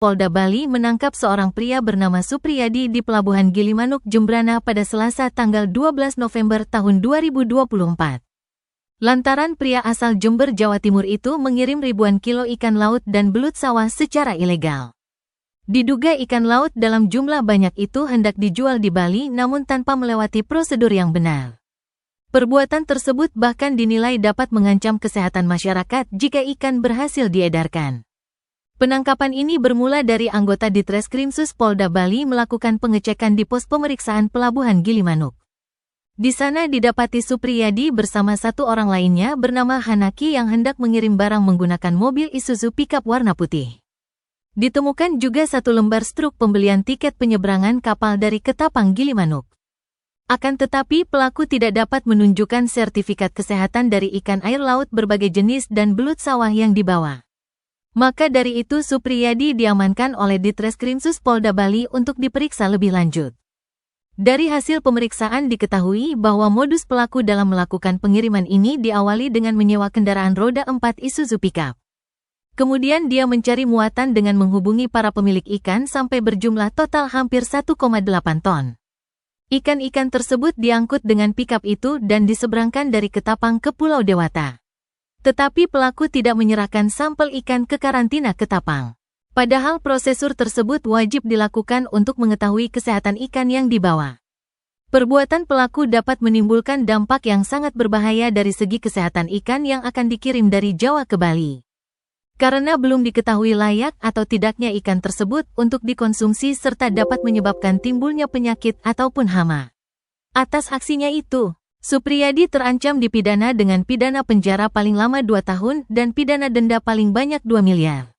Polda Bali menangkap seorang pria bernama Supriyadi di Pelabuhan Gilimanuk, Jembrana pada Selasa tanggal 12 November tahun 2024. Lantaran pria asal Jember, Jawa Timur itu mengirim ribuan kilo ikan laut dan belut sawah secara ilegal. Diduga ikan laut dalam jumlah banyak itu hendak dijual di Bali namun tanpa melewati prosedur yang benar. Perbuatan tersebut bahkan dinilai dapat mengancam kesehatan masyarakat jika ikan berhasil diedarkan. Penangkapan ini bermula dari anggota Ditreskrimsus Polda Bali melakukan pengecekan di pos pemeriksaan Pelabuhan Gilimanuk. Di sana didapati Supriyadi bersama satu orang lainnya bernama Hanaki yang hendak mengirim barang menggunakan mobil Isuzu pickup warna putih. Ditemukan juga satu lembar struk pembelian tiket penyeberangan kapal dari Ketapang, Gilimanuk. Akan tetapi pelaku tidak dapat menunjukkan sertifikat kesehatan dari ikan air laut berbagai jenis dan belut sawah yang dibawa. Maka dari itu Supriyadi diamankan oleh Ditreskrimsus Polda Bali untuk diperiksa lebih lanjut. Dari hasil pemeriksaan diketahui bahwa modus pelaku dalam melakukan pengiriman ini diawali dengan menyewa kendaraan roda 4 Isuzu pickup. Kemudian dia mencari muatan dengan menghubungi para pemilik ikan sampai berjumlah total hampir 1,8 ton. Ikan-ikan tersebut diangkut dengan pickup itu dan diseberangkan dari Ketapang ke Pulau Dewata. Tetapi pelaku tidak menyerahkan sampel ikan ke karantina Ketapang. Padahal prosedur tersebut wajib dilakukan untuk mengetahui kesehatan ikan yang dibawa. Perbuatan pelaku dapat menimbulkan dampak yang sangat berbahaya dari segi kesehatan ikan yang akan dikirim dari Jawa ke Bali. Karena belum diketahui layak atau tidaknya ikan tersebut untuk dikonsumsi serta dapat menyebabkan timbulnya penyakit ataupun hama. Atas aksinya itu, Supriyadi terancam dipidana dengan pidana penjara paling lama 2 tahun dan pidana denda paling banyak 2 miliar.